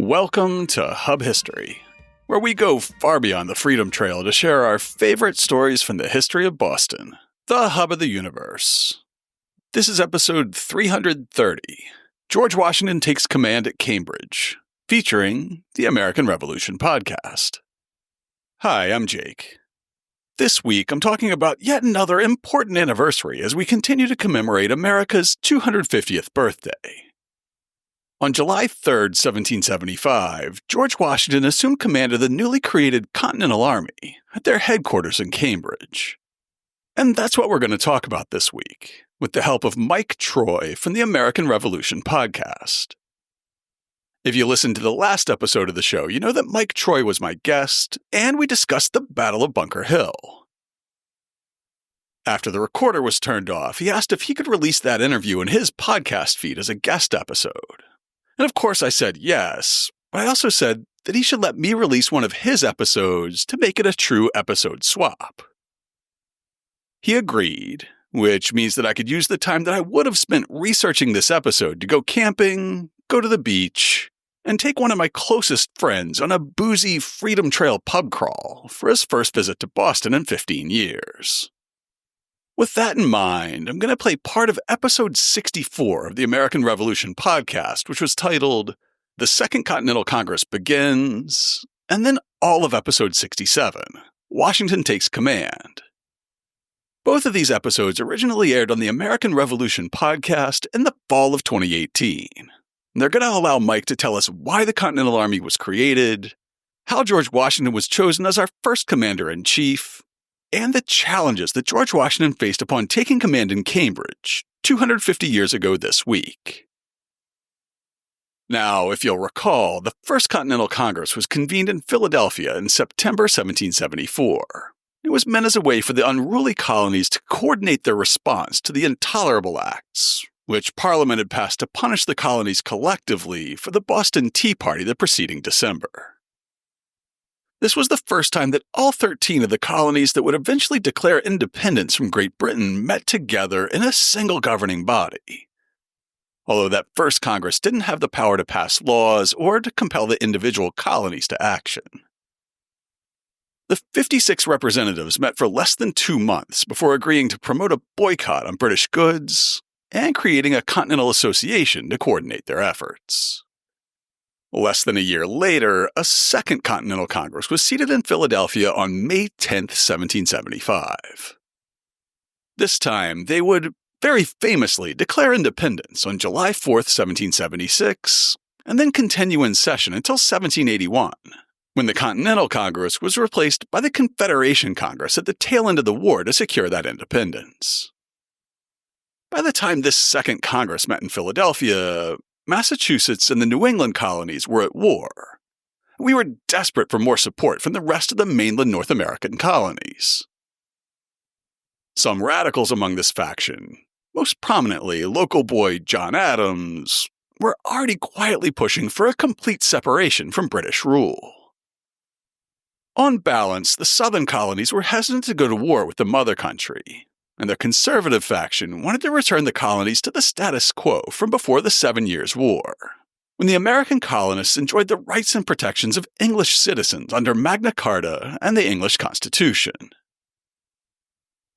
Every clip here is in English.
Welcome to Hub History, where we go far beyond the Freedom Trail to share our favorite stories from the history of Boston, the hub of the universe. This is episode 330, George Washington Takes Command at Cambridge, featuring the American Revolution podcast. Hi, I'm Jake. This week, I'm talking about yet another important anniversary as we continue to commemorate America's 250th birthday. On July 3, 1775, George Washington assumed command of the newly created Continental Army at their headquarters in Cambridge. And that's what we're going to talk about this week, with the help of Mike Troy from the American Revolution podcast. If you listened to the last episode of the show, you know that Mike Troy was my guest, and we discussed the Battle of Bunker Hill. After the recorder was turned off, he asked if he could release that interview in his podcast feed as a guest episode. And of course I said yes, but I also said that he should let me release one of his episodes to make it a true episode swap. He agreed, which means that I could use the time that I would have spent researching this episode to go camping, go to the beach, and take one of my closest friends on a boozy Freedom Trail pub crawl for his first visit to Boston in 15 years. With that in mind, I'm going to play part of episode 64 of the American Revolution podcast, which was titled The Second Continental Congress Begins, and then all of episode 67, Washington Takes Command. Both of these episodes originally aired on the American Revolution podcast in the fall of 2018. They're going to allow Mike to tell us why the Continental Army was created, how George Washington was chosen as our first commander-in-chief, and the challenges that George Washington faced upon taking command in Cambridge 250 years ago this week. Now, if you'll recall, the First Continental Congress was convened in Philadelphia in September 1774. It was meant as a way for the unruly colonies to coordinate their response to the intolerable acts, which Parliament had passed to punish the colonies collectively for the Boston Tea Party the preceding December. This was the first time that all 13 of the colonies that would eventually declare independence from Great Britain met together in a single governing body. Although that first Congress didn't have the power to pass laws or to compel the individual colonies to action. The 56 representatives met for less than 2 months before agreeing to promote a boycott on British goods and creating a Continental Association to coordinate their efforts. Less than a year later, a Second Continental Congress was seated in Philadelphia on May 10, 1775. This time, they would very famously declare independence on July 4, 1776, and then continue in session until 1781, when the Continental Congress was replaced by the Confederation Congress at the tail end of the war to secure that independence. By the time this Second Congress met in Philadelphia, Massachusetts and the New England colonies were at war. We were desperate for more support from the rest of the mainland North American colonies. Some radicals among this faction, most prominently local boy John Adams, were already quietly pushing for a complete separation from British rule. On balance, the southern colonies were hesitant to go to war with the mother country, and the conservative faction wanted to return the colonies to the status quo from before the 7 Years' War, when the American colonists enjoyed the rights and protections of English citizens under Magna Carta and the English Constitution.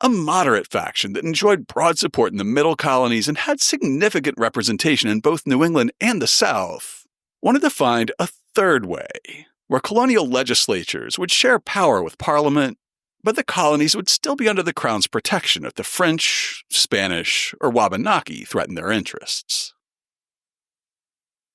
A moderate faction that enjoyed broad support in the middle colonies and had significant representation in both New England and the South wanted to find a third way, where colonial legislatures would share power with Parliament, but the colonies would still be under the Crown's protection if the French, Spanish, or Wabanaki threatened their interests.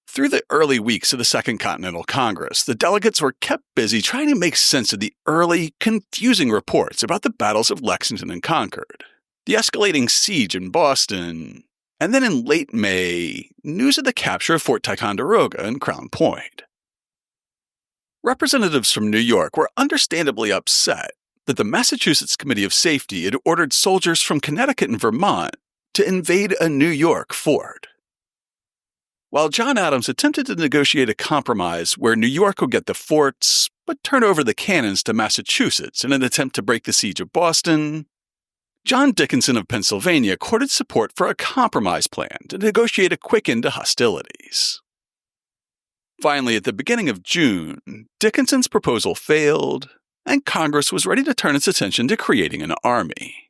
Through the early weeks of the Second Continental Congress, the delegates were kept busy trying to make sense of the early, confusing reports about the battles of Lexington and Concord, the escalating siege in Boston, and then in late May, news of the capture of Fort Ticonderoga and Crown Point. Representatives from New York were understandably upset that the Massachusetts Committee of Safety had ordered soldiers from Connecticut and Vermont to invade a New York fort. While John Adams attempted to negotiate a compromise where New York would get the forts, but turn over the cannons to Massachusetts in an attempt to break the siege of Boston, John Dickinson of Pennsylvania courted support for a compromise plan to negotiate a quick end to hostilities. Finally, at the beginning of June, Dickinson's proposal failed, and Congress was ready to turn its attention to creating an army.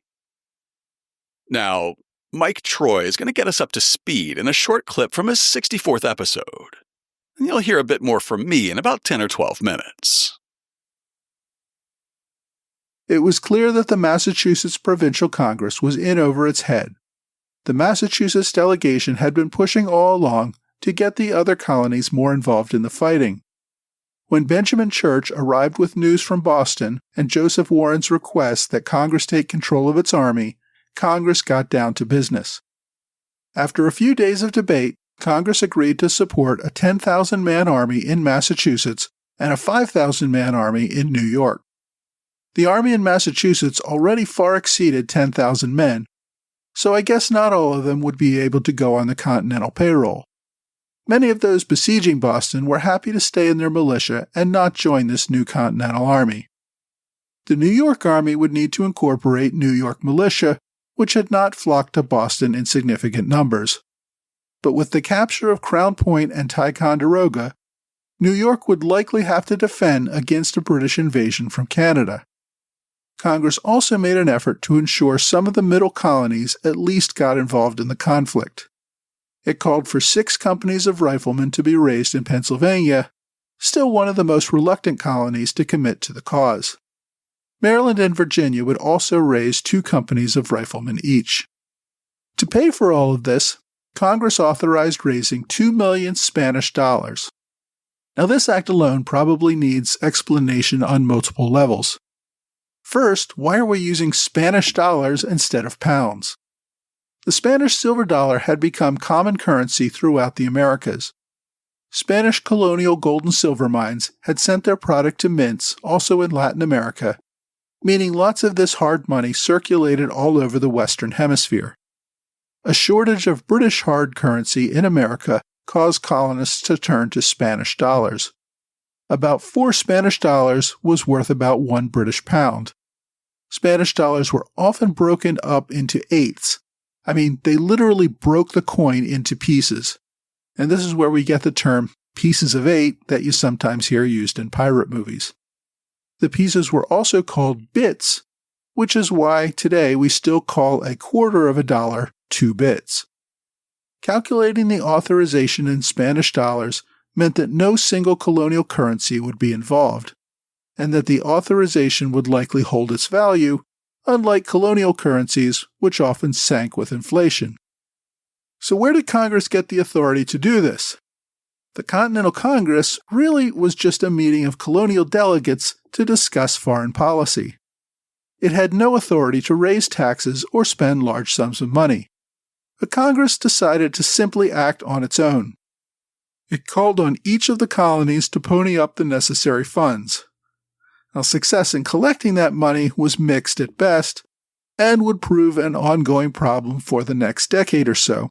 Now, Mike Troy is going to get us up to speed in a short clip from his 64th episode. And you'll hear a bit more from me in about 10 or 12 minutes. It was clear that the Massachusetts Provincial Congress was in over its head. The Massachusetts delegation had been pushing all along to get the other colonies more involved in the fighting. When Benjamin Church arrived with news from Boston and Joseph Warren's request that Congress take control of its army, Congress got down to business. After a few days of debate, Congress agreed to support a 10,000-man army in Massachusetts and a 5,000-man army in New York. The army in Massachusetts already far exceeded 10,000 men, so I guess not all of them would be able to go on the Continental payroll. Many of those besieging Boston were happy to stay in their militia and not join this new Continental Army. The New York Army would need to incorporate New York militia, which had not flocked to Boston in significant numbers. But with the capture of Crown Point and Ticonderoga, New York would likely have to defend against a British invasion from Canada. Congress also made an effort to ensure some of the middle colonies at least got involved in the conflict. It called for 6 companies of riflemen to be raised in Pennsylvania, still one of the most reluctant colonies to commit to the cause. Maryland and Virginia would also raise 2 companies of riflemen each. To pay for all of this, Congress authorized raising $2 million Spanish dollars. Now this act alone probably needs explanation on multiple levels. First, why are we using Spanish dollars instead of pounds? The Spanish silver dollar had become common currency throughout the Americas. Spanish colonial gold and silver mines had sent their product to mints also in Latin America, meaning lots of this hard money circulated all over the Western Hemisphere. A shortage of British hard currency in America caused colonists to turn to Spanish dollars. About 4 Spanish dollars was worth about 1 British pound. Spanish dollars were often broken up into eighths. I mean, they literally broke the coin into pieces. And this is where we get the term pieces of 8 that you sometimes hear used in pirate movies. The pieces were also called bits, which is why today we still call a quarter of a dollar 2 bits. Calculating the authorization in Spanish dollars meant that no single colonial currency would be involved, and that the authorization would likely hold its value, unlike colonial currencies, which often sank with inflation. So where did Congress get the authority to do this? The Continental Congress really was just a meeting of colonial delegates to discuss foreign policy. It had no authority to raise taxes or spend large sums of money. The Congress decided to simply act on its own. It called on each of the colonies to pony up the necessary funds. Now, success in collecting that money was mixed at best and would prove an ongoing problem for the next decade or so.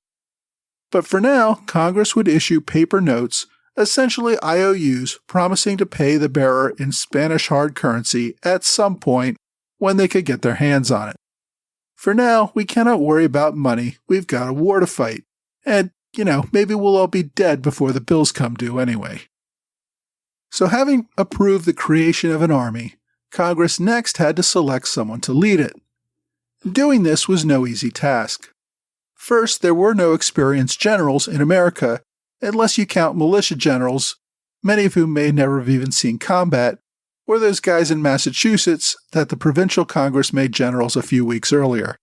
But for now, Congress would issue paper notes, essentially IOUs, promising to pay the bearer in Spanish hard currency at some point when they could get their hands on it. For now, we cannot worry about money. We've got a war to fight. And, maybe we'll all be dead before the bills come due anyway. So having approved the creation of an army, Congress next had to select someone to lead it. Doing this was no easy task. First, there were no experienced generals in America, unless you count militia generals, many of whom may never have even seen combat, or those guys in Massachusetts that the Provincial Congress made generals a few weeks earlier.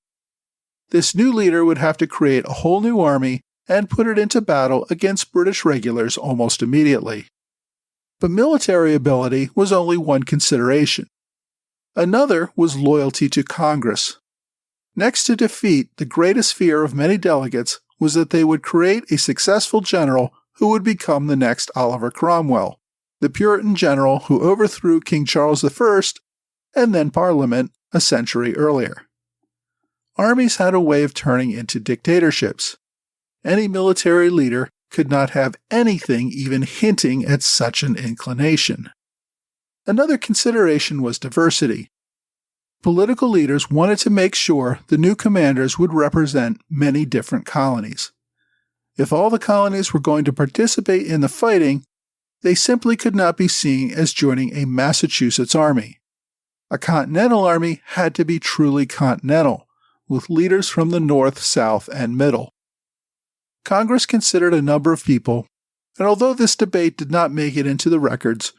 This new leader would have to create a whole new army and put it into battle against British regulars almost immediately. But military ability was only one consideration. Another was loyalty to Congress. Next to defeat, the greatest fear of many delegates was that they would create a successful general who would become the next Oliver Cromwell, the Puritan general who overthrew King Charles I and then Parliament a century earlier. Armies had a way of turning into dictatorships. Any military leader could not have anything even hinting at such an inclination. Another consideration was diversity. Political leaders wanted to make sure the new commanders would represent many different colonies. If all the colonies were going to participate in the fighting, They simply could not be seen as joining a Massachusetts army. A Continental Army had to be truly continental, with leaders from the North, South, and Middle. Congress considered a number of people, and although this debate did not make it into the records,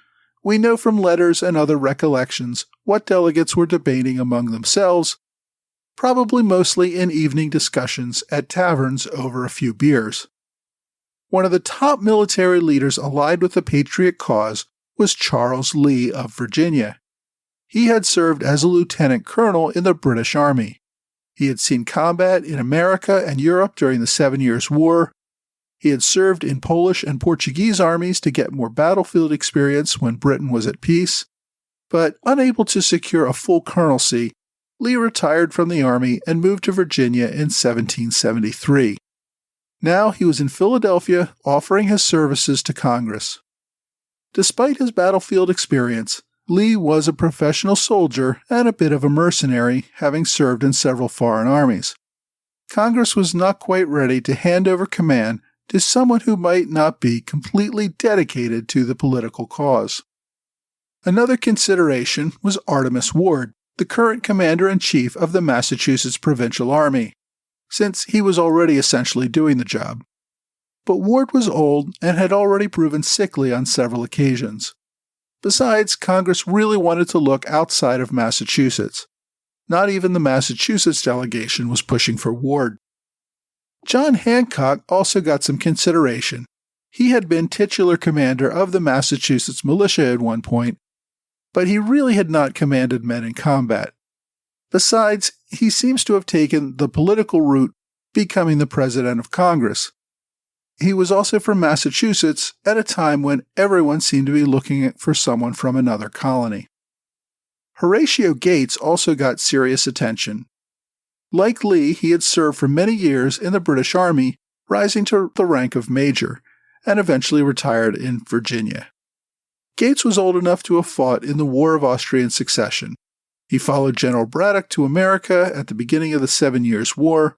we know from letters and other recollections what delegates were debating among themselves, probably mostly in evening discussions at taverns over a few beers. One of the top military leaders allied with the Patriot cause was Charles Lee of Virginia. He had served as a lieutenant colonel in the British Army. He had seen combat in America and Europe during the 7 Years' War. He had served in Polish and Portuguese armies to get more battlefield experience when Britain was at peace. But unable to secure a full colonelcy, Lee retired from the Army and moved to Virginia in 1773. Now he was in Philadelphia offering his services to Congress. Despite his battlefield experience, Lee was a professional soldier and a bit of a mercenary, having served in several foreign armies. Congress was not quite ready to hand over command to someone who might not be completely dedicated to the political cause. Another consideration was Artemus Ward, the current commander-in-chief of the Massachusetts Provincial Army, since he was already essentially doing the job. But Ward was old and had already proven sickly on several occasions. Besides, Congress really wanted to look outside of Massachusetts. Not even the Massachusetts delegation was pushing for Ward. John Hancock also got some consideration. He had been titular commander of the Massachusetts militia at one point, but he really had not commanded men in combat. Besides, he seems to have taken the political route, becoming the president of Congress. He was also from Massachusetts at a time when everyone seemed to be looking for someone from another colony. Horatio Gates also got serious attention. Like Lee, he had served for many years in the British Army, rising to the rank of major, and eventually retired in Virginia. Gates was old enough to have fought in the War of Austrian Succession. He followed General Braddock to America at the beginning of the 7 Years' War,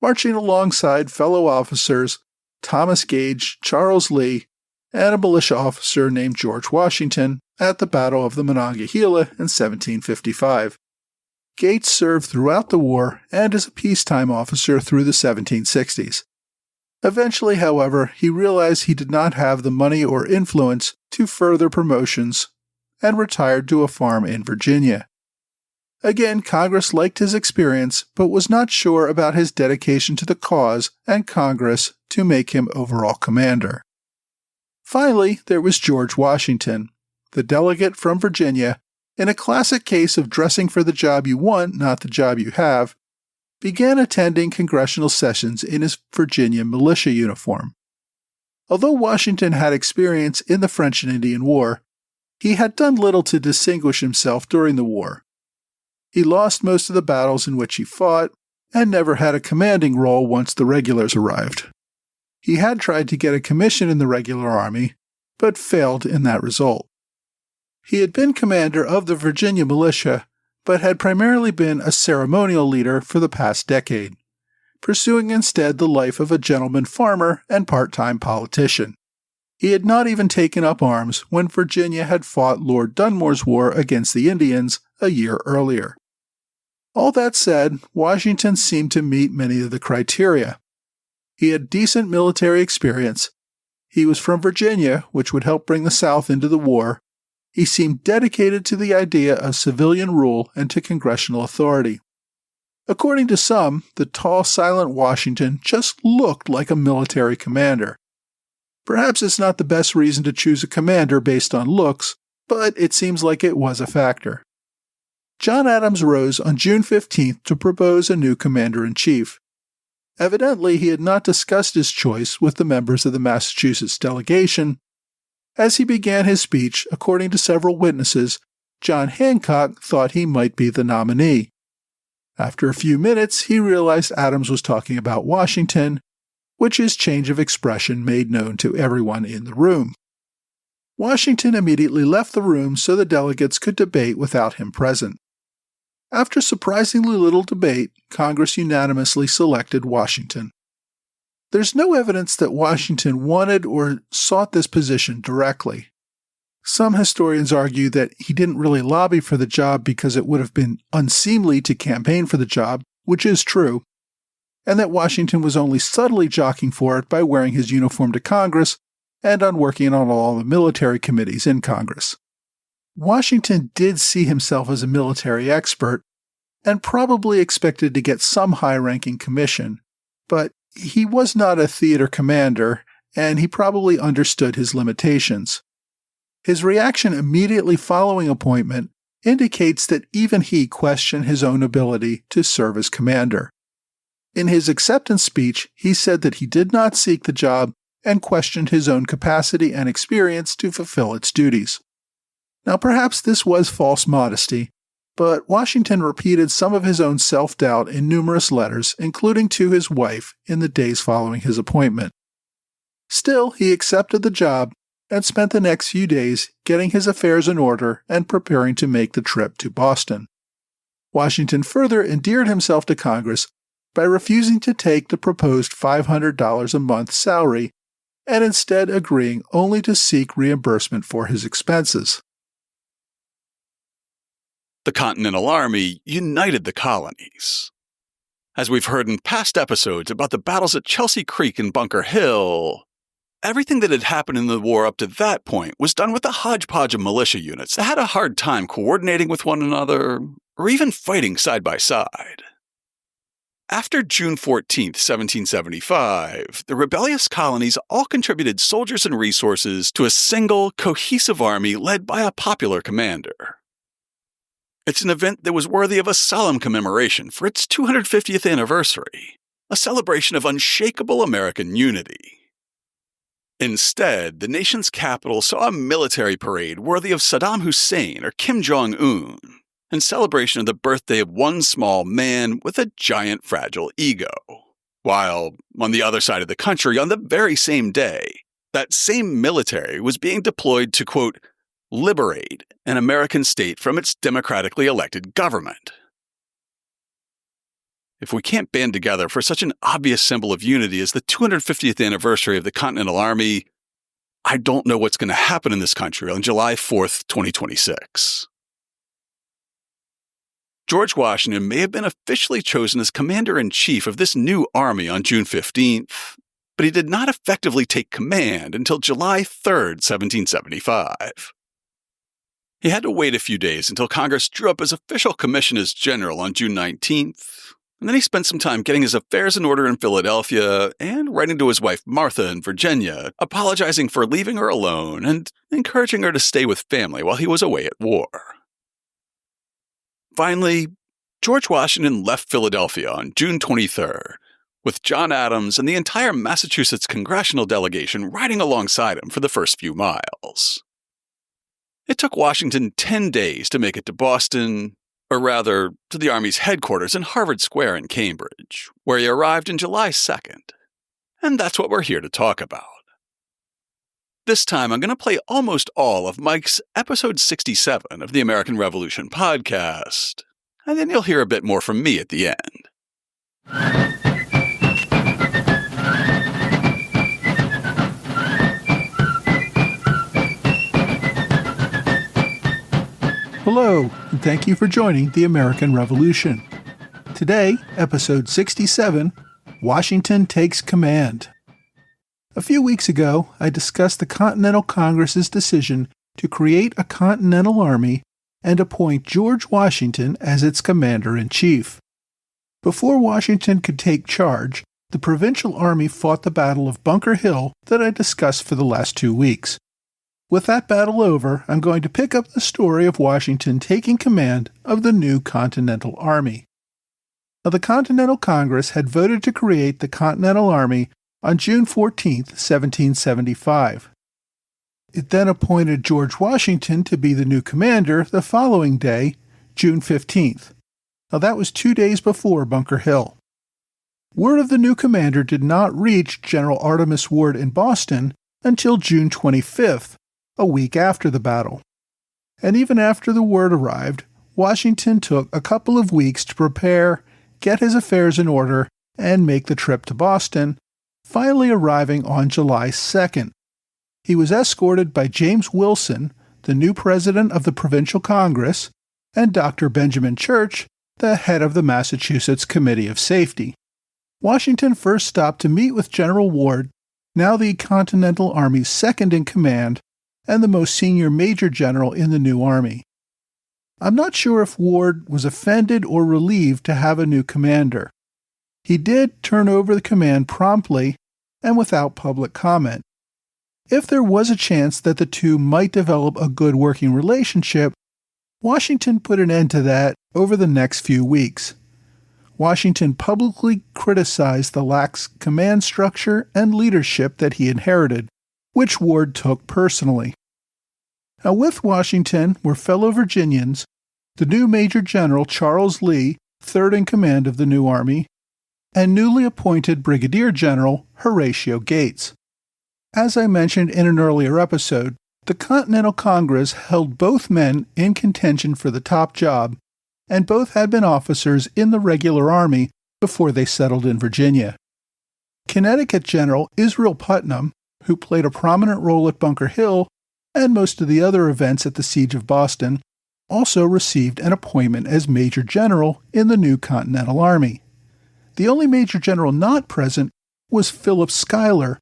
marching alongside fellow officers Thomas Gage, Charles Lee, and a militia officer named George Washington at the Battle of the Monongahela in 1755. Gates served throughout the war and as a peacetime officer through the 1760s. Eventually, however, he realized he did not have the money or influence to further promotions and retired to a farm in Virginia. Again, Congress liked his experience, but was not sure about his dedication to the cause and Congress to make him overall commander. Finally, there was George Washington, the delegate from Virginia, in a classic case of dressing for the job you want, not the job you have, began attending congressional sessions in his Virginia militia uniform. Although Washington had experience in the French and Indian War, he had done little to distinguish himself during the war. He lost most of the battles in which he fought, and never had a commanding role once the regulars arrived. He had tried to get a commission in the regular army, but failed in that result. He had been commander of the Virginia militia, but had primarily been a ceremonial leader for the past decade, pursuing instead the life of a gentleman farmer and part-time politician. He had not even taken up arms when Virginia had fought Lord Dunmore's war against the Indians a year earlier. All that said, Washington seemed to meet many of the criteria. He had decent military experience. He was from Virginia, which would help bring the South into the war. He seemed dedicated to the idea of civilian rule and to congressional authority. According to some, the tall, silent Washington just looked like a military commander. Perhaps it's not the best reason to choose a commander based on looks, but it seems like it was a factor. John Adams rose on June 15th to propose a new commander-in-chief. Evidently, he had not discussed his choice with the members of the Massachusetts delegation. As he began his speech, according to several witnesses, John Hancock thought he might be the nominee. After a few minutes, he realized Adams was talking about Washington, which his change of expression made known to everyone in the room. Washington immediately left the room so the delegates could debate without him present. After surprisingly little debate, Congress unanimously selected Washington. There's no evidence that Washington wanted or sought this position directly. Some historians argue that he didn't really lobby for the job because it would have been unseemly to campaign for the job, which is true, and that Washington was only subtly jockeying for it by wearing his uniform to Congress and on working on all the military committees in Congress. Washington did see himself as a military expert and probably expected to get some high-ranking commission, but he was not a theater commander, and he probably understood his limitations. His reaction immediately following appointment indicates that even he questioned his own ability to serve as commander. In his acceptance speech, he said that he did not seek the job and questioned his own capacity and experience to fulfill its duties. Now, perhaps this was false modesty, but Washington repeated some of his own self-doubt in numerous letters, including to his wife, in the days following his appointment. Still, he accepted the job and spent the next few days getting his affairs in order and preparing to make the trip to Boston. Washington further endeared himself to Congress by refusing to take the proposed $500 a month salary and instead agreeing only to seek reimbursement for his expenses. The Continental Army united the colonies. As we've heard in past episodes about the battles at Chelsea Creek and Bunker Hill, everything that had happened in the war up to that point was done with a hodgepodge of militia units that had a hard time coordinating with one another or even fighting side by side. After June 14, 1775, the rebellious colonies all contributed soldiers and resources to a single, cohesive army led by a popular commander. It's an event that was worthy of a solemn commemoration for its 250th anniversary, a celebration of unshakable American unity. Instead, the nation's capital saw a military parade worthy of Saddam Hussein or Kim Jong-un, in celebration of the birthday of one small man with a giant fragile ego. While, on the other side of the country, on the very same day, that same military was being deployed to, quote, liberate an American state from its democratically elected government. If we can't band together for such an obvious symbol of unity as the 250th anniversary of the Continental Army, I don't know what's going to happen in this country on July 4th, 2026. George Washington may have been officially chosen as commander-in-chief of this new army on June 15th, but he did not effectively take command until July 3rd, 1775. He had to wait a few days until Congress drew up his official commission as general on June 19th, and then he spent some time getting his affairs in order in Philadelphia and writing to his wife Martha in Virginia, apologizing for leaving her alone and encouraging her to stay with family while he was away at war. Finally, George Washington left Philadelphia on June 23rd, with John Adams and the entire Massachusetts congressional delegation riding alongside him for the first few miles. It took Washington 10 days to make it to Boston, or rather, to the Army's headquarters in Harvard Square in Cambridge, where he arrived on July 2nd. And that's what we're here to talk about. This time, I'm going to play almost all of Mike's episode 67 of the American Revolution podcast, and then you'll hear a bit more from me at the end. Hello, and thank you for joining the American Revolution. Today, episode 67, Washington Takes Command. A few weeks ago, I discussed the Continental Congress's decision to create a Continental Army and appoint George Washington as its commander-in-chief. Before Washington could take charge, the Provincial Army fought the Battle of Bunker Hill that I discussed for the last 2 weeks. With that battle over, I'm going to pick up the story of Washington taking command of the new Continental Army. Now, the Continental Congress had voted to create the Continental Army on June 14, 1775. It then appointed George Washington to be the new commander the following day, June 15th. Now, that was 2 days before Bunker Hill. Word of the new commander did not reach General Artemas Ward in Boston until June 25th, a week after the battle. And even after the word arrived, Washington took a couple of weeks to prepare, get his affairs in order, and make the trip to Boston, finally arriving on July 2nd. He was escorted by James Wilson, the new president of the Provincial Congress, and Dr. Benjamin Church, the head of the Massachusetts Committee of Safety. Washington first stopped to meet with General Ward, now the Continental Army's second in command and the most senior major general in the new army. I'm not sure if Ward was offended or relieved to have a new commander. He did turn over the command promptly and without public comment. If there was a chance that the two might develop a good working relationship, Washington put an end to that over the next few weeks. Washington publicly criticized the lax command structure and leadership that he inherited, which Ward took personally. Now, with Washington were fellow Virginians, the new Major General Charles Lee, third in command of the new army, and newly appointed Brigadier General Horatio Gates. As I mentioned in an earlier episode, the Continental Congress held both men in contention for the top job, and both had been officers in the regular army before they settled in Virginia. Connecticut General Israel Putnam, who played a prominent role at Bunker Hill and most of the other events at the Siege of Boston, also received an appointment as Major General in the new Continental Army. The only Major General not present was Philip Schuyler,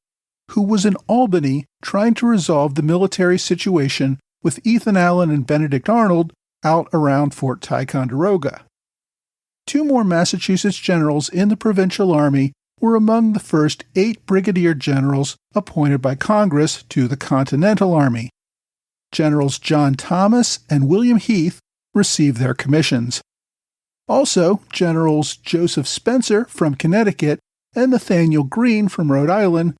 who was in Albany trying to resolve the military situation with Ethan Allen and Benedict Arnold out around Fort Ticonderoga. Two more Massachusetts generals in the Provincial Army were among the first 8 brigadier generals appointed by Congress to the Continental Army. Generals John Thomas and William Heath received their commissions. Also, Generals Joseph Spencer from Connecticut and Nathaniel Greene from Rhode Island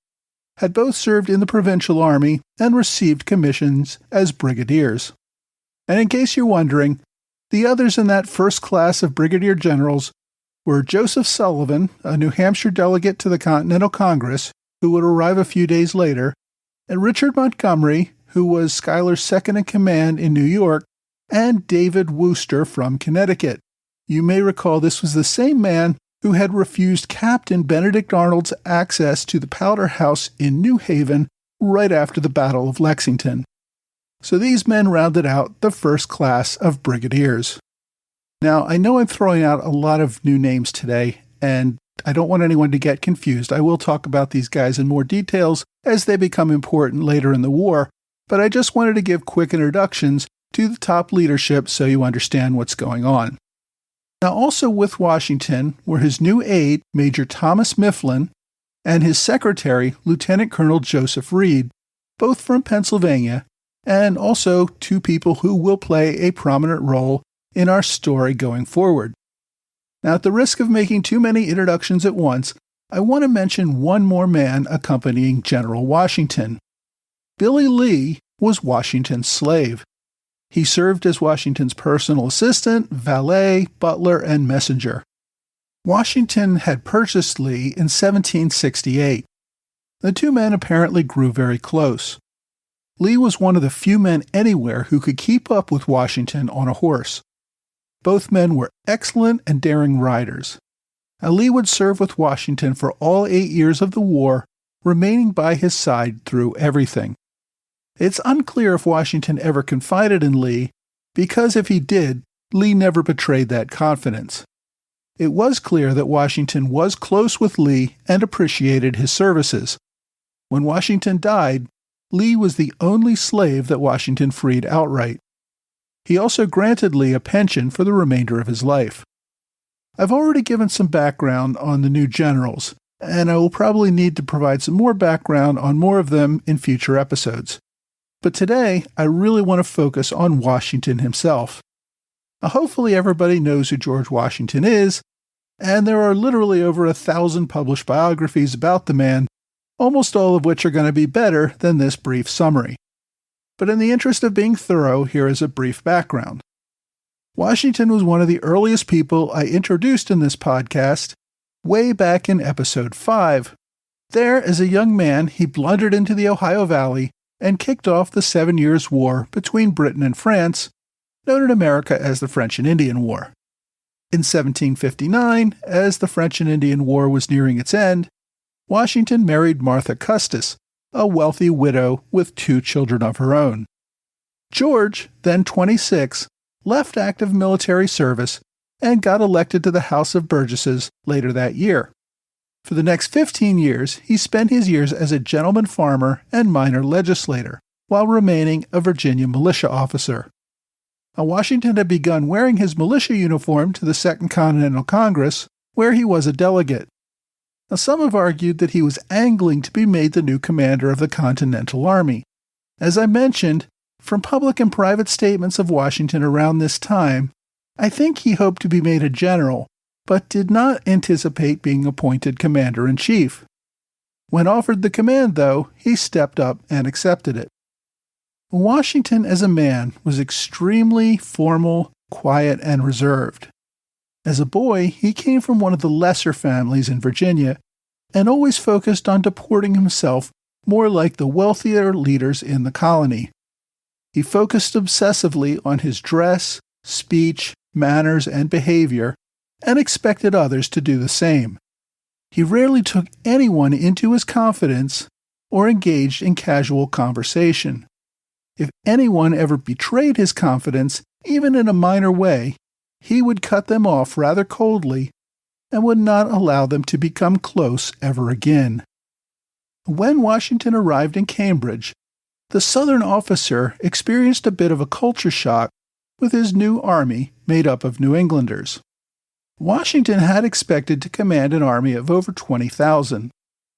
had both served in the Provincial Army and received commissions as brigadiers. And in case you're wondering, the others in that first class of brigadier generals were Joseph Sullivan, a New Hampshire delegate to the Continental Congress, who would arrive a few days later, and Richard Montgomery, who was Schuyler's second in command in New York, and David Wooster from Connecticut. You may recall this was the same man who had refused Captain Benedict Arnold's access to the Powder House in New Haven right after the Battle of Lexington. So these men rounded out the first class of brigadiers. Now, I know I'm throwing out a lot of new names today, and I don't want anyone to get confused. I will talk about these guys in more details as they become important later in the war, but I just wanted to give quick introductions to the top leadership so you understand what's going on. Now, also with Washington were his new aide, Major Thomas Mifflin, and his secretary, Lieutenant Colonel Joseph Reed, both from Pennsylvania, and also two people who will play a prominent role in our story going forward. Now, at the risk of making too many introductions at once, I want to mention one more man accompanying General Washington. Billy Lee was Washington's slave. He served as Washington's personal assistant, valet, butler, and messenger. Washington had purchased Lee in 1768. The two men apparently grew very close. Lee was one of the few men anywhere who could keep up with Washington on a horse. Both men were excellent and daring riders. Lee would serve with Washington for all 8 years of the war, remaining by his side through everything. It's unclear if Washington ever confided in Lee, because if he did, Lee never betrayed that confidence. It was clear that Washington was close with Lee and appreciated his services. When Washington died, Lee was the only slave that Washington freed outright. He also granted Lee a pension for the remainder of his life. I've already given some background on the new generals, and I will probably need to provide some more background on more of them in future episodes. But today, I really want to focus on Washington himself. Now, hopefully everybody knows who George Washington is, and there are literally over 1,000 published biographies about the man, almost all of which are going to be better than this brief summary. But in the interest of being thorough, here is a brief background. Washington was one of the earliest people I introduced in this podcast, way back in episode 5. There, as a young man, he blundered into the Ohio Valley and kicked off the 7 Years' War between Britain and France, known in America as the French and Indian War. In 1759, as the French and Indian War was nearing its end, Washington married Martha Custis, a wealthy widow with 2 children of her own. George, then 26, left active military service and got elected to the House of Burgesses later that year. For the next 15 years, he spent his years as a gentleman farmer and minor legislator, while remaining a Virginia militia officer. Now, Washington had begun wearing his militia uniform to the Second Continental Congress, where he was a delegate. Now, some have argued that he was angling to be made the new commander of the Continental Army. As I mentioned, from public and private statements of Washington around this time, I think he hoped to be made a general, but did not anticipate being appointed commander-in-chief. When offered the command, though, he stepped up and accepted it. Washington as a man was extremely formal, quiet, and reserved. As a boy, he came from one of the lesser families in Virginia and always focused on deporting himself more like the wealthier leaders in the colony. He focused obsessively on his dress, speech, manners, and behavior, and expected others to do the same. He rarely took anyone into his confidence or engaged in casual conversation. If anyone ever betrayed his confidence, even in a minor way, he would cut them off rather coldly and would not allow them to become close ever again. When Washington arrived in Cambridge, the Southern officer experienced a bit of a culture shock with his new army made up of New Englanders. Washington had expected to command an army of over 20,000.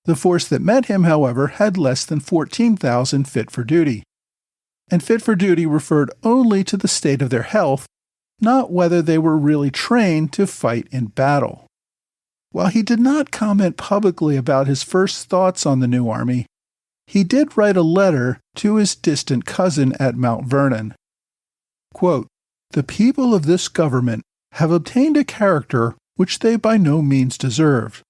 The force that met him, however, had less than 14,000 fit for duty. And fit for duty referred only to the state of their health, not whether they were really trained to fight in battle. While he did not comment publicly about his first thoughts on the new army, he did write a letter to his distant cousin at Mount Vernon. Quote, "The people of this government have obtained a character which they by no means deserved.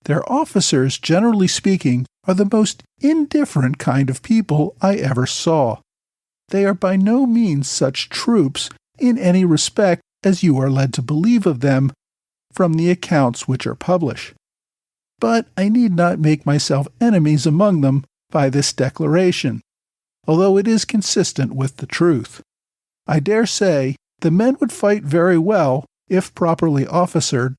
Their officers, generally speaking, are the most indifferent kind of people I ever saw. They are by no means such troops in any respect as you are led to believe of them from the accounts which are published. But I need not make myself enemies among them by this declaration, although it is consistent with the truth. I dare say the men would fight very well if properly officered,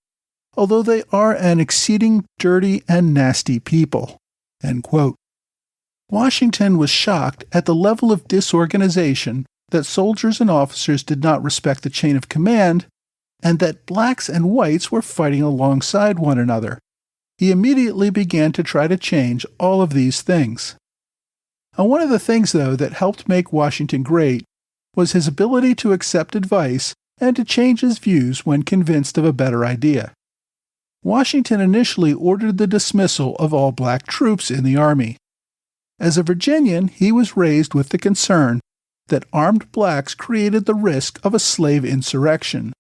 although they are an exceeding dirty and nasty people." End quote. Washington was shocked at the level of disorganization, that soldiers and officers did not respect the chain of command, and that blacks and whites were fighting alongside one another. He immediately began to try to change all of these things. Now, one of the things, though, that helped make Washington great was his ability to accept advice and to change his views when convinced of a better idea. Washington initially ordered the dismissal of all black troops in the Army. As a Virginian, he was raised with the concern that armed blacks created the risk of a slave insurrection.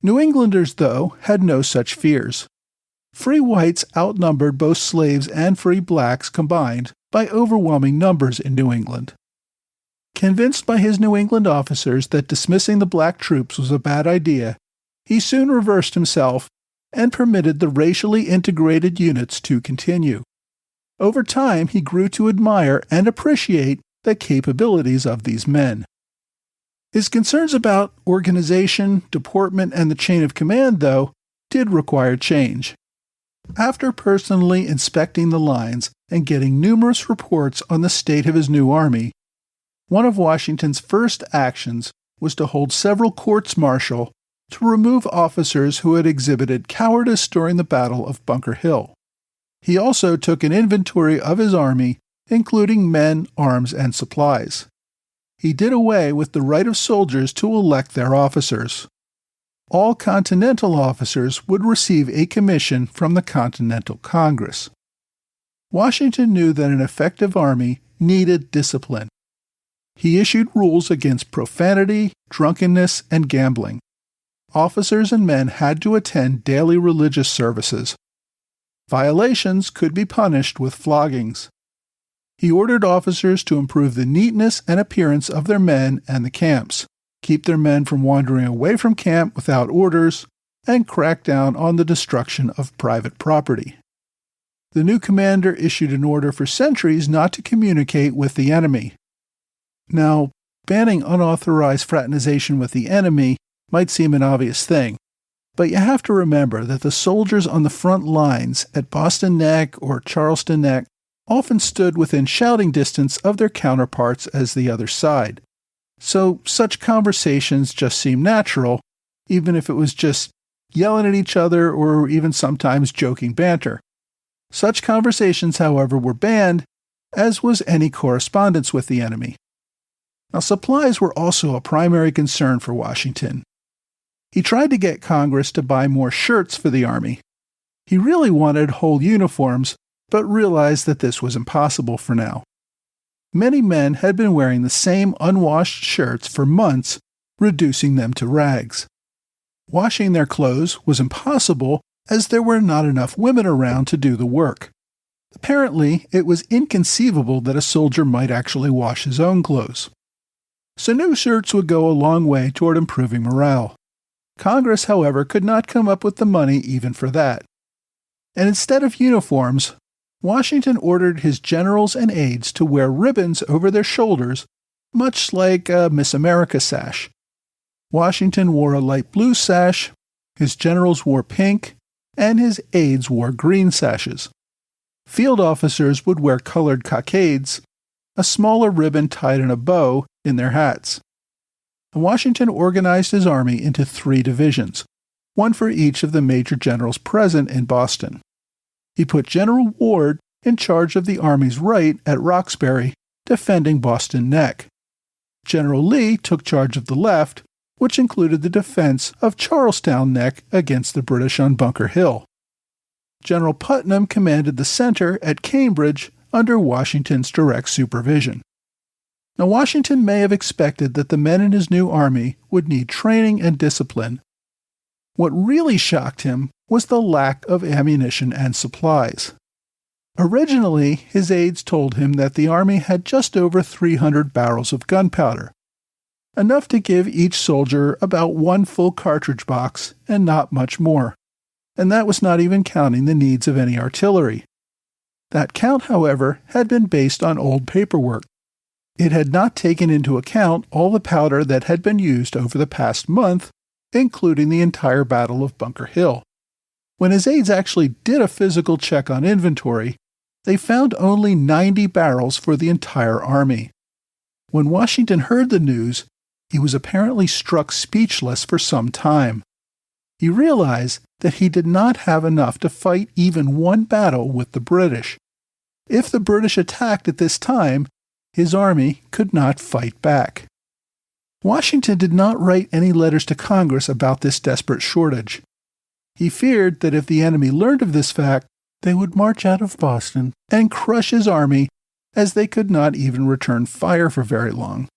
New Englanders, though, had no such fears. Free whites outnumbered both slaves and free blacks combined by overwhelming numbers in New England. Convinced by his New England officers that dismissing the black troops was a bad idea, he soon reversed himself and permitted the racially integrated units to continue. Over time, he grew to admire and appreciate the capabilities of these men. His concerns about organization, deportment, and the chain of command, though, did require change. After personally inspecting the lines and getting numerous reports on the state of his new army, one of Washington's first actions was to hold several courts-martial to remove officers who had exhibited cowardice during the Battle of Bunker Hill. He also took an inventory of his army, including men, arms, and supplies. He did away with the right of soldiers to elect their officers. All Continental officers would receive a commission from the Continental Congress. Washington knew that an effective army needed discipline. He issued rules against profanity, drunkenness, and gambling. Officers and men had to attend daily religious services. Violations could be punished with floggings. He ordered officers to improve the neatness and appearance of their men and the camps, keep their men from wandering away from camp without orders, and crack down on the destruction of private property. The new commander issued an order for sentries not to communicate with the enemy. Now, banning unauthorized fraternization with the enemy might seem an obvious thing, but you have to remember that the soldiers on the front lines at Boston Neck or Charleston Neck often stood within shouting distance of their counterparts as the other side. So such conversations just seem natural, even if it was just yelling at each other or even sometimes joking banter. Such conversations, however, were banned, as was any correspondence with the enemy. Now, supplies were also a primary concern for Washington. He tried to get Congress to buy more shirts for the Army. He really wanted whole uniforms, but realized that this was impossible for now. Many men had been wearing the same unwashed shirts for months, reducing them to rags. Washing their clothes was impossible as there were not enough women around to do the work. Apparently, it was inconceivable that a soldier might actually wash his own clothes. So new shirts would go a long way toward improving morale. Congress, however, could not come up with the money even for that. And instead of uniforms, Washington ordered his generals and aides to wear ribbons over their shoulders, much like a Miss America sash. Washington wore a light blue sash, his generals wore pink, and his aides wore green sashes. Field officers would wear colored cockades, a smaller ribbon tied in a bow, in their hats. Washington organized his army into 3 divisions, one for each of the major generals present in Boston. He put General Ward in charge of the Army's right at Roxbury, defending Boston Neck. General Lee took charge of the left, which included the defense of Charlestown Neck against the British on Bunker Hill. General Putnam commanded the center at Cambridge under Washington's direct supervision. Now, Washington may have expected that the men in his new army would need training and discipline. What really shocked him was the lack of ammunition and supplies. Originally, his aides told him that the army had just over 300 barrels of gunpowder, enough to give each soldier about 1 full cartridge box and not much more, and that was not even counting the needs of any artillery. That count, however, had been based on old paperwork. It had not taken into account all the powder that had been used over the past month, including the entire Battle of Bunker Hill. When his aides actually did a physical check on inventory, they found only 90 barrels for the entire army. When Washington heard the news, he was apparently struck speechless for some time. He realized that he did not have enough to fight even one battle with the British. If the British attacked at this time, his army could not fight back. Washington did not write any letters to Congress about this desperate shortage. He feared that if the enemy learned of this fact, they would march out of Boston and crush his army, as they could not even return fire for very long.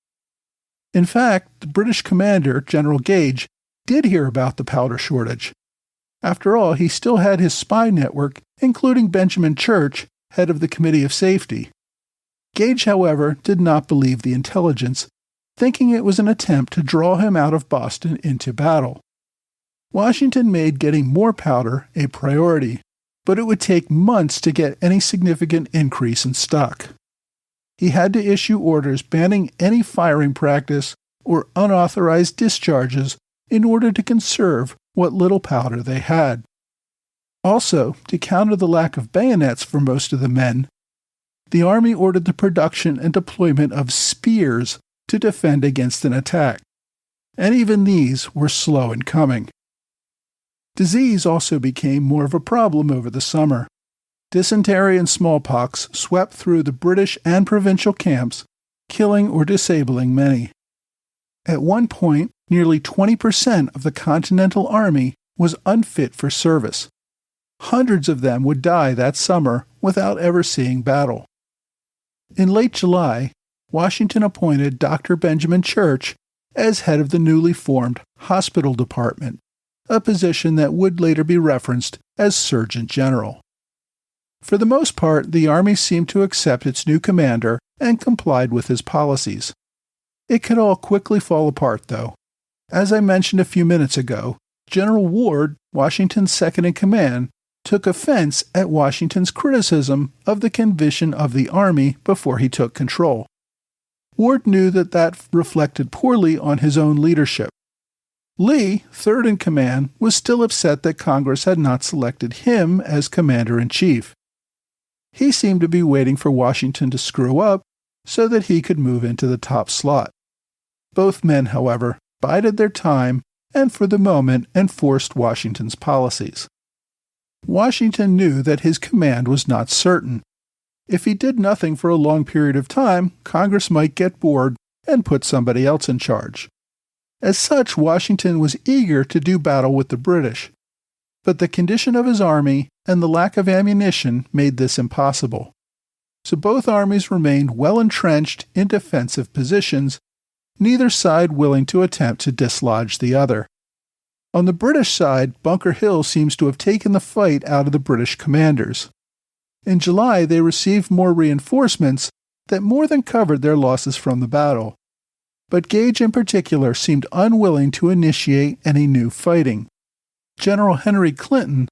In fact, the British commander, General Gage, did hear about the powder shortage. After all, he still had his spy network, including Benjamin Church, head of the Committee of Safety. Gage, however, did not believe the intelligence, thinking it was an attempt to draw him out of Boston into battle. Washington made getting more powder a priority, but it would take months to get any significant increase in stock. He had to issue orders banning any firing practice or unauthorized discharges in order to conserve what little powder they had. Also, to counter the lack of bayonets for most of the men, the Army ordered the production and deployment of spears to defend against an attack, and even these were slow in coming. Disease also became more of a problem over the summer. Dysentery and smallpox swept through the British and provincial camps, killing or disabling many. At one point, nearly 20% of the Continental Army was unfit for service. Hundreds of them would die that summer without ever seeing battle. In late July, Washington appointed Dr. Benjamin Church as head of the newly formed Hospital Department, a position that would later be referenced as Surgeon General. For the most part, the Army seemed to accept its new commander and complied with his policies. It could all quickly fall apart, though. As I mentioned a few minutes ago, General Ward, Washington's second-in-command, took offense at Washington's criticism of the condition of the Army before he took control. Ward knew that reflected poorly on his own leadership. Lee, third in command, was still upset that Congress had not selected him as commander-in-chief. He seemed to be waiting for Washington to screw up so that he could move into the top slot. Both men, however, bided their time and for the moment enforced Washington's policies. Washington knew that his command was not certain. If he did nothing for a long period of time, Congress might get bored and put somebody else in charge. As such, Washington was eager to do battle with the British, but the condition of his army and the lack of ammunition made this impossible. So both armies remained well entrenched in defensive positions, neither side willing to attempt to dislodge the other. On the British side, Bunker Hill seems to have taken the fight out of the British commanders. In July, they received more reinforcements that more than covered their losses from the battle. But Gage in particular seemed unwilling to initiate any new fighting. General Henry Clinton,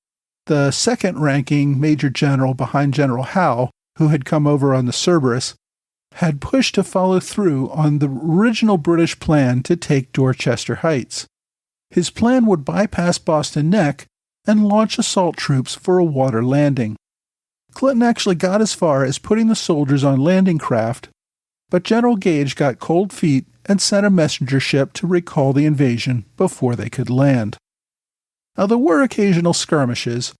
the second-ranking major general behind General Howe, who had come over on the Cerberus, had pushed to follow through on the original British plan to take Dorchester Heights. His plan would bypass Boston Neck and launch assault troops for a water landing. Clinton actually got as far as putting the soldiers on landing craft, but General Gage got cold feet and sent a messenger ship to recall the invasion before they could land. Now, there were occasional skirmishes.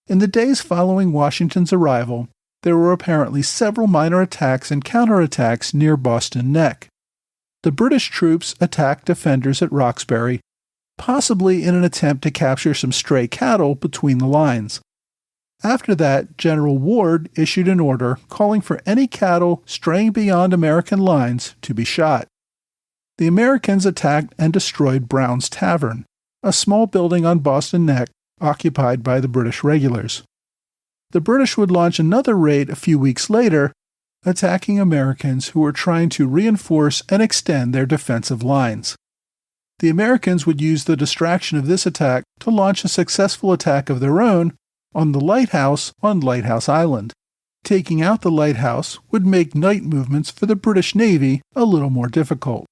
In the days following Washington's arrival, there were apparently several minor attacks and counterattacks near Boston Neck. The British troops attacked defenders at Roxbury, possibly in an attempt to capture some stray cattle between the lines. After that, General Ward issued an order calling for any cattle straying beyond American lines to be shot. The Americans attacked and destroyed Brown's Tavern, a small building on Boston Neck occupied by the British regulars. The British would launch another raid a few weeks later, attacking Americans who were trying to reinforce and extend their defensive lines. The Americans would use the distraction of this attack to launch a successful attack of their own on the lighthouse on Lighthouse Island. Taking out the lighthouse would make night movements for the British Navy a little more difficult.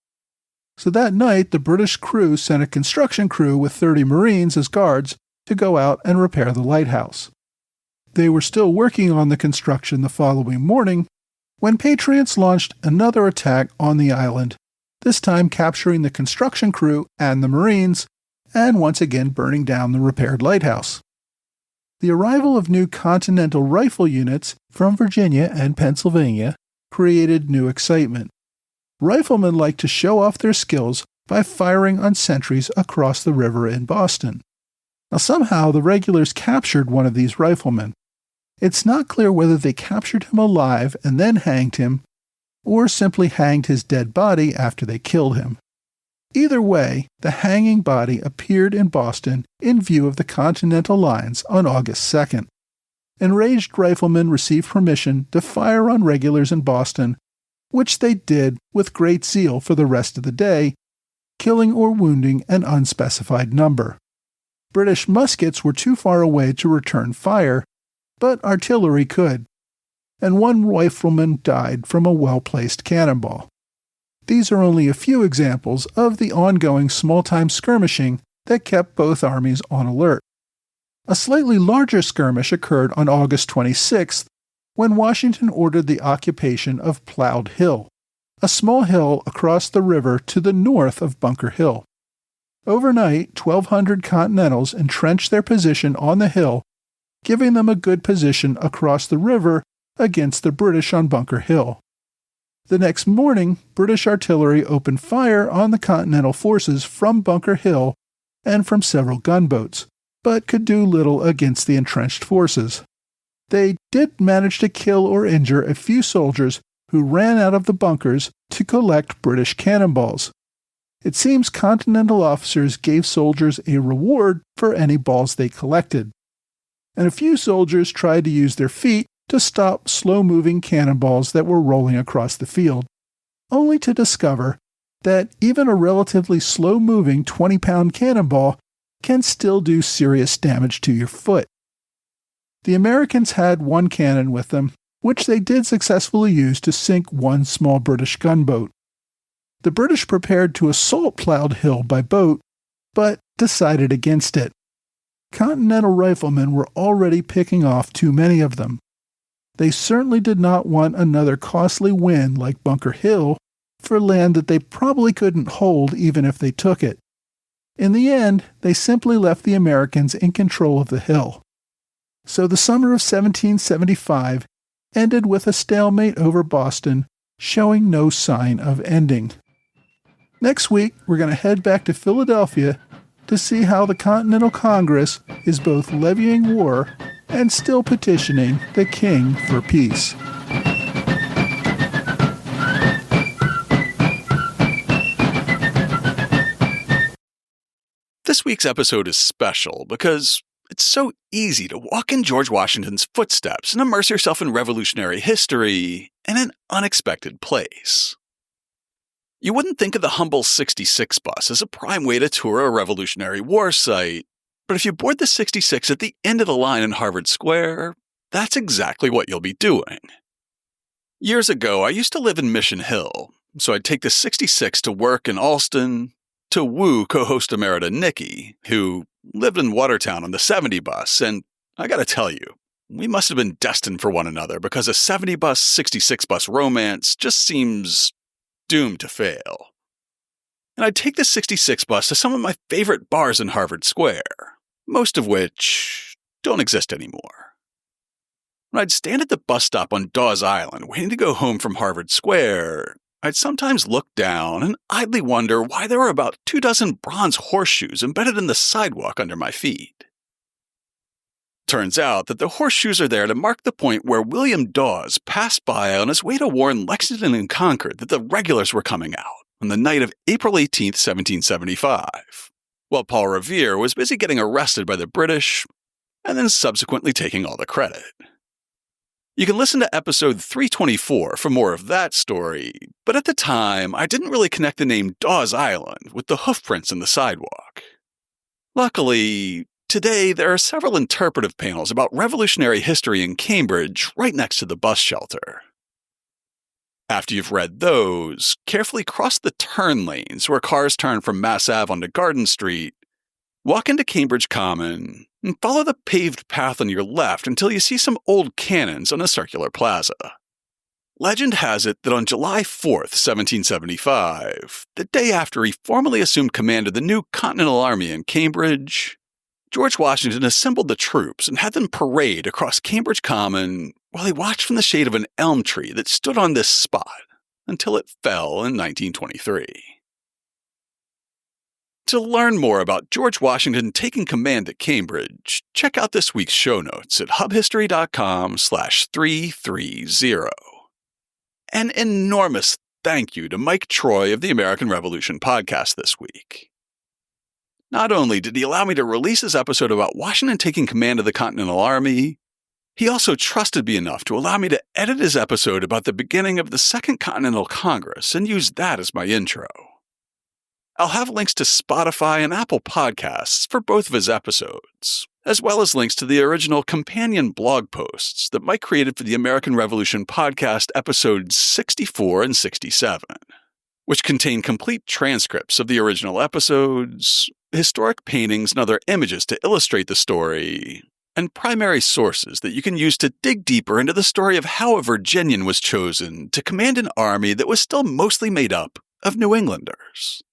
So that night, the British crew sent a construction crew with 30 Marines as guards to go out and repair the lighthouse. They were still working on the construction the following morning when Patriots launched another attack on the island, this time capturing the construction crew and the Marines, and once again burning down the repaired lighthouse. The arrival of new Continental rifle units from Virginia and Pennsylvania created new excitement. Riflemen liked to show off their skills by firing on sentries across the river in Boston. Now, somehow the regulars captured one of these riflemen. It's not clear whether they captured him alive and then hanged him, or simply hanged his dead body after they killed him. Either way, the hanging body appeared in Boston in view of the Continental lines on August 2nd. Enraged riflemen received permission to fire on regulars in Boston, which they did with great zeal for the rest of the day, killing or wounding an unspecified number. British muskets were too far away to return fire, but artillery could, and one rifleman died from a well-placed cannonball. These are only a few examples of the ongoing small-time skirmishing that kept both armies on alert. A slightly larger skirmish occurred on August 26th when Washington ordered the occupation of Plowed Hill, a small hill across the river to the north of Bunker Hill. Overnight, 1,200 Continentals entrenched their position on the hill, giving them a good position across the river against the British on Bunker Hill. The next morning, British artillery opened fire on the Continental forces from Bunker Hill and from several gunboats, but could do little against the entrenched forces. They did manage to kill or injure a few soldiers who ran out of the bunkers to collect British cannonballs. It seems Continental officers gave soldiers a reward for any balls they collected, and a few soldiers tried to use their feet to stop slow-moving cannonballs that were rolling across the field, only to discover that even a relatively slow-moving 20-pound cannonball can still do serious damage to your foot. The Americans had one cannon with them, which they did successfully use to sink one small British gunboat. The British prepared to assault Ploughed Hill by boat, but decided against it. Continental riflemen were already picking off too many of them. They certainly did not want another costly win like Bunker Hill for land that they probably couldn't hold even if they took it. In the end, they simply left the Americans in control of the hill. So the summer of 1775 ended with a stalemate over Boston, showing no sign of ending. Next week, we're going to head back to Philadelphia to see how the Continental Congress is both levying war and still petitioning the king for peace. This week's episode is special because it's so easy to walk in George Washington's footsteps and immerse yourself in Revolutionary history in an unexpected place. You wouldn't think of the humble 66 bus as a prime way to tour a Revolutionary War site, but if you board the 66 at the end of the line in Harvard Square, that's exactly what you'll be doing. Years ago, I used to live in Mission Hill, so I'd take the 66 to work in Alston, to woo co-host emerita Nikki, who lived in Watertown on the 70 bus, and I gotta tell you, we must have been destined for one another because a 70 bus, 66 bus romance just seems doomed to fail. And I'd take the 66 bus to some of my favorite bars in Harvard Square, most of which don't exist anymore. When I'd stand at the bus stop on Dawes Island waiting to go home from Harvard Square, I'd sometimes look down and idly wonder why there were about 24 bronze horseshoes embedded in the sidewalk under my feet. Turns out that the horseshoes are there to mark the point where William Dawes passed by on his way to warn Lexington and Concord that the regulars were coming out on the night of April 18, 1775, while Paul Revere was busy getting arrested by the British and then subsequently taking all the credit. You can listen to episode 324 for more of that story, but at the time, I didn't really connect the name Dawes Island with the hoofprints in the sidewalk. Luckily, today there are several interpretive panels about Revolutionary history in Cambridge right next to the bus shelter. After you've read those, carefully cross the turn lanes where cars turn from Mass Ave onto Garden Street, walk into Cambridge Common, and follow the paved path on your left until you see some old cannons on a circular plaza. Legend has it that on July 4th, 1775, the day after he formally assumed command of the new Continental Army in Cambridge, George Washington assembled the troops and had them parade across Cambridge Common while he watched from the shade of an elm tree that stood on this spot until it fell in 1923. To learn more about George Washington taking command at Cambridge, check out this week's show notes at hubhistory.com/330. An enormous thank you to Mike Troy of the American Revolution podcast this week. Not only did he allow me to release his episode about Washington taking command of the Continental Army, he also trusted me enough to allow me to edit his episode about the beginning of the Second Continental Congress and use that as my intro. I'll have links to Spotify and Apple Podcasts for both of his episodes, as well as links to the original companion blog posts that Mike created for the American Revolution podcast episodes 64 and 67, which contain complete transcripts of the original episodes, historic paintings and other images to illustrate the story, and primary sources that you can use to dig deeper into the story of how a Virginian was chosen to command an army that was still mostly made up of New Englanders.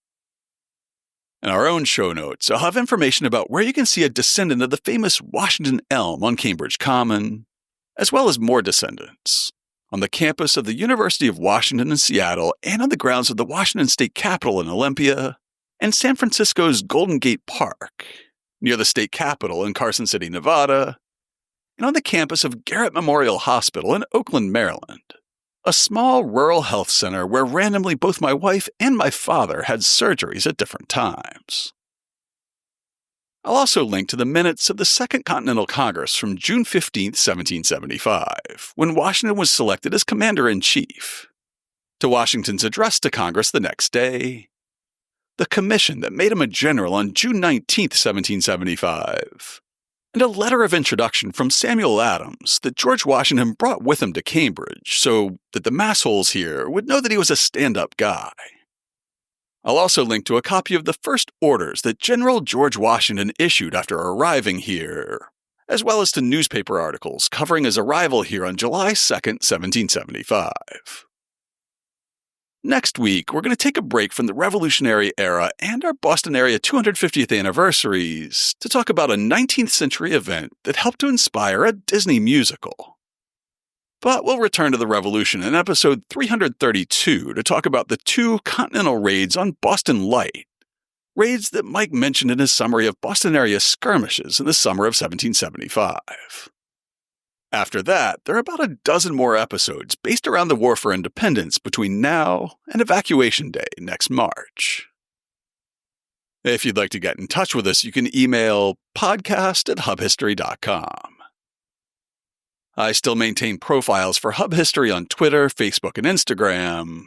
In our own show notes, I'll have information about where you can see a descendant of the famous Washington elm on Cambridge Common, as well as more descendants, on the campus of the University of Washington in Seattle and on the grounds of the Washington State Capitol in Olympia, and San Francisco's Golden Gate Park, near the state capitol in Carson City, Nevada, and on the campus of Garrett Memorial Hospital in Oakland, Maryland, a small rural health center where randomly both my wife and my father had surgeries at different times. I'll also link to the minutes of the Second Continental Congress from June 15, 1775, when Washington was selected as Commander-in-Chief, to Washington's address to Congress the next day, the commission that made him a general on June 19, 1775, and a letter of introduction from Samuel Adams that George Washington brought with him to Cambridge so that the massholes here would know that he was a stand-up guy. I'll also link to a copy of the first orders that General George Washington issued after arriving here, as well as to newspaper articles covering his arrival here on July 2nd, 1775. Next week, we're going to take a break from the Revolutionary era and our Boston area 250th anniversaries to talk about a 19th century event that helped to inspire a Disney musical. But we'll return to the Revolution in episode 332 to talk about the 2 Continental raids on Boston Light, raids that Mike mentioned in his summary of Boston area skirmishes in the summer of 1775. After that, there are about a dozen more episodes based around the War for Independence between now and Evacuation Day next March. If you'd like to get in touch with us, you can email podcast@hubhistory.com. I still maintain profiles for Hub History on Twitter, Facebook, and Instagram,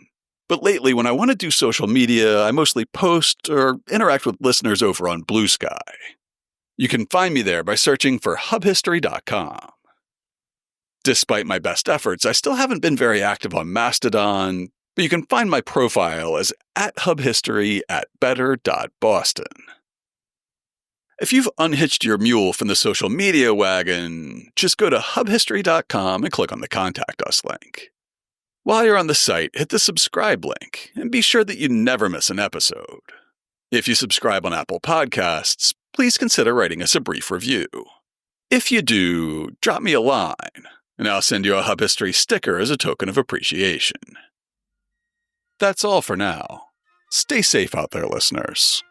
but lately when I want to do social media, I mostly post or interact with listeners over on Blue Sky. You can find me there by searching for hubhistory.com. Despite my best efforts, I still haven't been very active on Mastodon, but you can find my profile as @hubhistory@better.boston. If you've unhitched your mule from the social media wagon, just go to hubhistory.com and click on the Contact Us link. While you're on the site, hit the subscribe link and be sure that you never miss an episode. If you subscribe on Apple Podcasts, please consider writing us a brief review. If you do, drop me a line, and I'll send you a Hub History sticker as a token of appreciation. That's all for now. Stay safe out there, listeners.